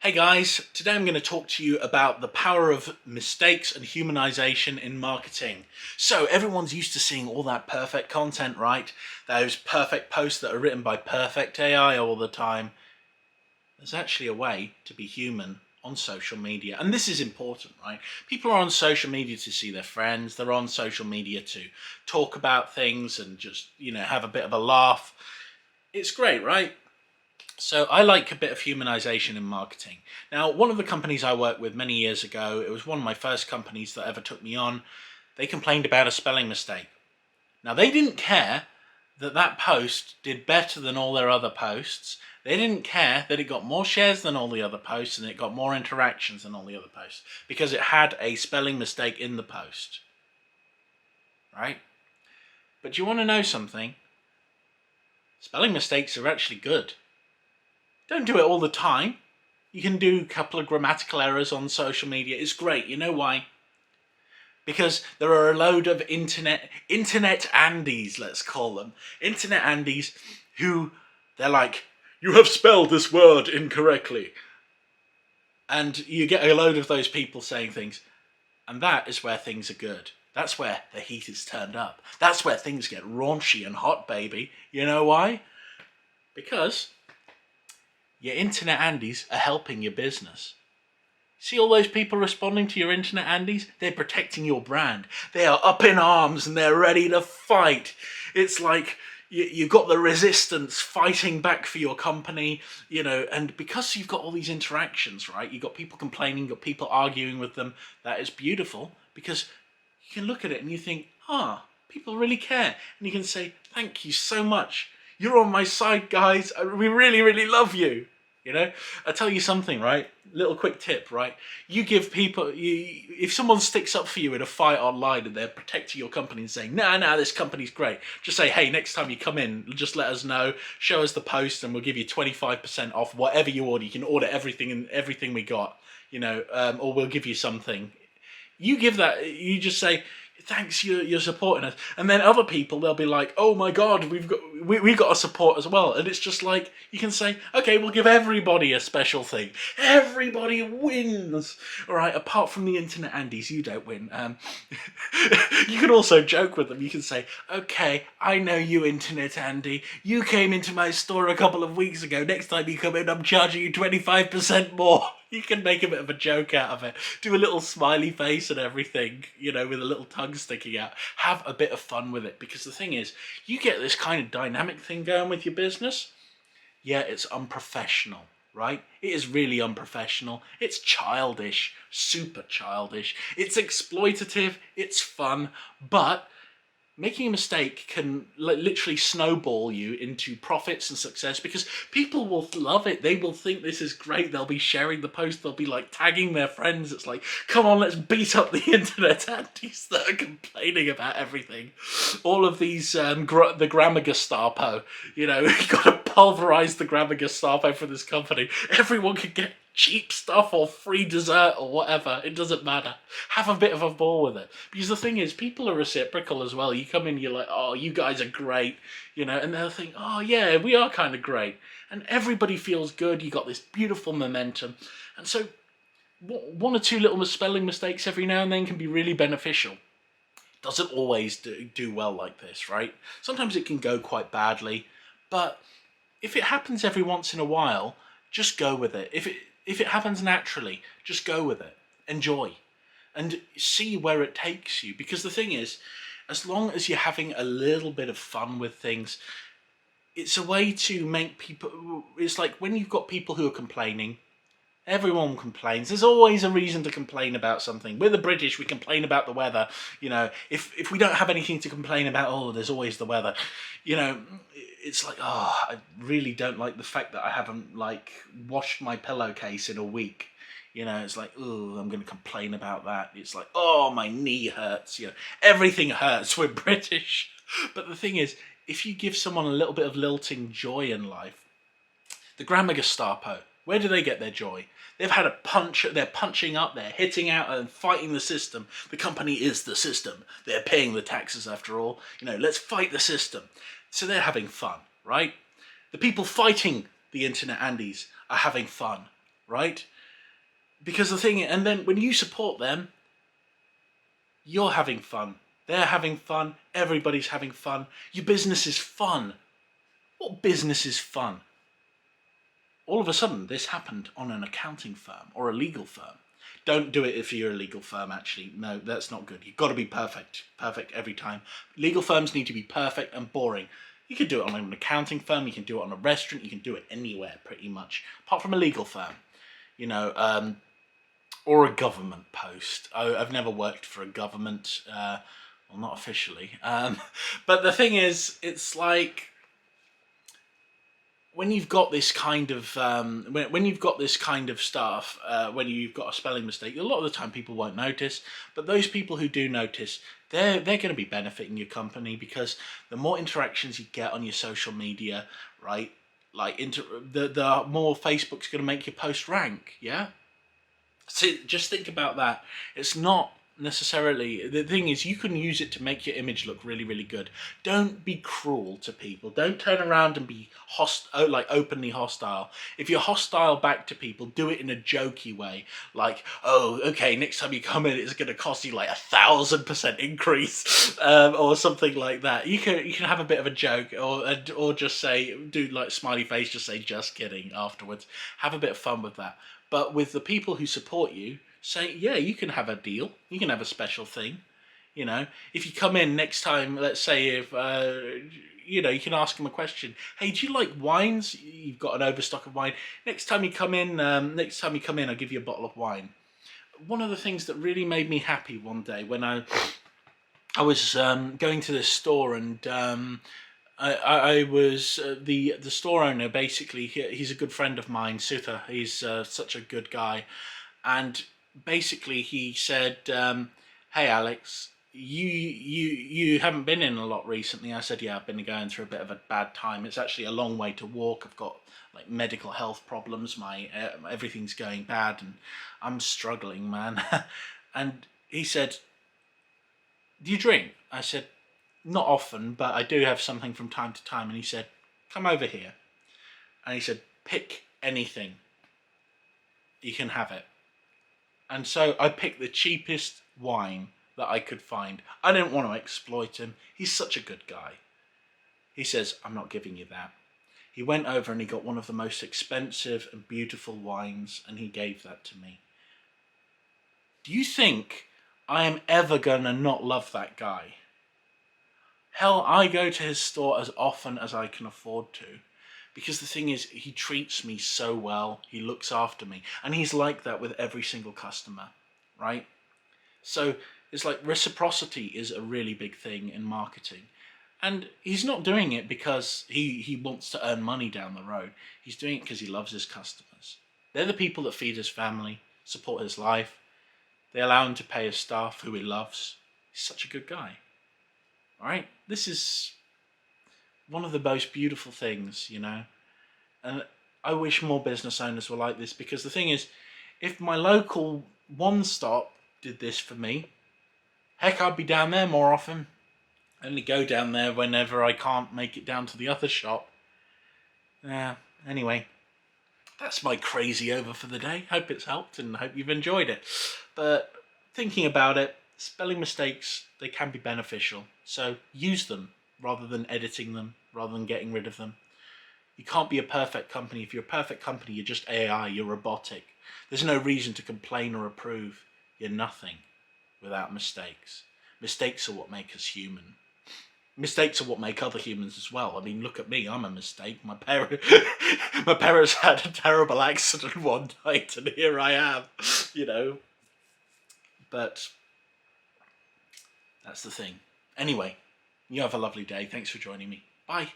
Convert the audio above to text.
Hey guys, today I'm going to talk to you about the power of mistakes and humanization in marketing. So everyone's used to seeing all that perfect content, right? Those perfect posts that are written by perfect AI all the time. There's actually a way to be human on social media. And this is important, right? People are on social media to see their friends. They're on social media to talk about things and just, have a bit of a laugh. It's great, right? So I like a bit of humanization in marketing. Now, one of the companies I worked with many years ago, it was one of my first companies that ever took me on. They complained about a spelling mistake. Now, they didn't care that that post did better than all their other posts. They didn't care that it got more shares than all the other posts and it got more interactions than all the other posts because it had a spelling mistake in the post. Right? But do you want to know something? Spelling mistakes are actually good. Don't do it all the time. You can do a couple of grammatical errors on social media. It's great. You know why? Because there are a load of internet Andes, let's call them. Internet Andes who, they're like, you have spelled this word incorrectly. And you get a load of those people saying things. And that is where things are good. That's where the heat is turned up. That's where things get raunchy and hot, baby. You know why? Because your internet Andes are helping your business. See all those people responding to your internet Andes? They're protecting your brand. They are up in arms and they're ready to fight. It's like you've got the resistance fighting back for your company, and because you've got all these interactions, right? You've got people complaining, you've got people arguing with them. That is beautiful because you can look at it and you think, people really care. And you can say, thank you so much. You're on my side, guys. We really, really love you. I tell you something, right? Little quick tip, right? You give people, if someone sticks up for you in a fight online and they're protecting your company and saying, nah, this company's great. Just say, hey, next time you come in, just let us know, show us the post and we'll give you 25% off whatever you order. You can order everything we got, or we'll give you something. You give that, you just say, thanks, you're supporting us. And then other people, they'll be like, oh my God, we've got a support as well. And it's just like, you can say, okay, we'll give everybody a special thing. Everybody wins. All right, apart from the internet Andes, you don't win. You can also joke with them. You can say, okay, I know you, internet Andy. You came into my store a couple of weeks ago. Next time you come in, I'm charging you 25% more. You can make a bit of a joke out of it. Do a little smiley face and everything, with a little tongue sticking out. Have a bit of fun with it. Because the thing is, you get this kind of dynamic thing going with your business. Yeah, it's unprofessional, right? It is really unprofessional. It's childish, super childish. It's exploitative, it's fun, but making a mistake can literally snowball you into profits and success because people will love it. They will think this is great. They'll be sharing the post. They'll be like tagging their friends. It's like, come on, let's beat up the internet antis that are complaining about everything. All of these, the Grammar Gestapo, you've got to pulverize the Grammar Gestapo for this company. Everyone can get cheap stuff or free dessert or whatever. It doesn't matter. Have a bit of a ball with it. Because the thing is, people are reciprocal as well. You come in, you're like, oh, you guys are great, and they'll think, oh yeah, we are kind of great. And everybody feels good. You got this beautiful momentum. And so one or two little spelling mistakes every now and then can be really beneficial. Doesn't always do well like this, right? Sometimes it can go quite badly, but if it happens every once in a while, just go with it. If it happens naturally, just go with it. Enjoy. And see where it takes you. Because the thing is, as long as you're having a little bit of fun with things, it's a way to make people... It's like when you've got people who are complaining, everyone complains. There's always a reason to complain about something. We're the British, we complain about the weather. If we don't have anything to complain about, there's always the weather. It's like, I really don't like the fact that I haven't, washed my pillowcase in a week. It's like, I'm going to complain about that. It's like, my knee hurts. Everything hurts. We're British. But the thing is, if you give someone a little bit of lilting joy in life, the Grammar Gestapo, where do they get their joy? They've had a punch, they're punching up, they're hitting out and fighting the system. The company is the system. They're paying the taxes after all. Let's fight the system. So they're having fun, right? The people fighting the internet Andes are having fun, right? Because the thing, and then when you support them, you're having fun. They're having fun. Everybody's having fun. Your business is fun. What business is fun? All of a sudden, this happened on an accounting firm or a legal firm. Don't do it if you're a legal firm, actually. No, that's not good. You've got to be perfect. Perfect every time. Legal firms need to be perfect and boring. You can do it on an accounting firm. You can do it on a restaurant. You can do it anywhere, pretty much. Apart from a legal firm. You know, or a government post. I've never worked for a government. Well, not officially. But the thing is, it's like, when you've got this kind of when you've got this kind of stuff, when you've got a spelling mistake, a lot of the time people won't notice. But those people who do notice, they're going to be benefiting your company, because the more interactions you get on your social media, right? Like the more Facebook's going to make your post rank. Yeah. So just think about that. It's not necessarily, the thing is, you can use it to make your image look really, really good. Don't be cruel to people. Don't turn around and be like openly hostile. If you're hostile back to people, do it in a jokey way. Like, oh, okay, next time you come in, it's going to cost you like 1,000% increase, or something like that. You can have a bit of a joke, or just say, do like smiley face, just say just kidding afterwards. Have a bit of fun with that. But with the people who support you, say, yeah, you can have a deal. You can have a special thing. You know, if you come in next time, let's say if, you know, you can ask them a question. Hey, do you like wines? You've got an overstock of wine. Next time you come in, I'll give you a bottle of wine. One of the things that really made me happy one day, when I was going to this store, and I was the store owner. Basically, he's a good friend of mine, Sutha. He's such a good guy, and basically he said, "Hey Alex, you haven't been in a lot recently." I said, "Yeah, I've been going through a bit of a bad time. It's actually a long way to walk. I've got like medical health problems. My everything's going bad, and I'm struggling, man." And he said, "Do you drink?" I said, "Not often, but I do have something from time to time." And he said, "Come over here." And he said, "Pick anything. You can have it." And so I picked the cheapest wine that I could find. I didn't want to exploit him. He's such a good guy. He says, "I'm not giving you that." He went over and he got one of the most expensive and beautiful wines, and he gave that to me. Do you think I am ever going to not love that guy? Hell, I go to his store as often as I can afford to. Because the thing is, he treats me so well. He looks after me. And he's like that with every single customer, right? So it's like reciprocity is a really big thing in marketing. And he's not doing it because he wants to earn money down the road. He's doing it because he loves his customers. They're the people that feed his family, support his life. They allow him to pay his staff, who he loves. He's such a good guy. All right? This is one of the most beautiful things, you know. And I wish more business owners were like this, because the thing is, if my local one stop did this for me, heck, I'd be down there more often. I only go down there whenever I can't make it down to the other shop. Anyway, that's my crazy over for the day. Hope it's helped and hope you've enjoyed it. But thinking about it, spelling mistakes, they can be beneficial. So use them rather than editing them, rather than getting rid of them. You can't be a perfect company. If you're a perfect company, you're just AI, you're robotic. There's no reason to complain or approve. You're nothing without mistakes. Mistakes are what make us human. Mistakes are what make other humans as well. I mean, look at me, I'm a mistake. My parents had a terrible accident one night, and here I am, you know. But that's the thing. Anyway, you have a lovely day. Thanks for joining me. Bye.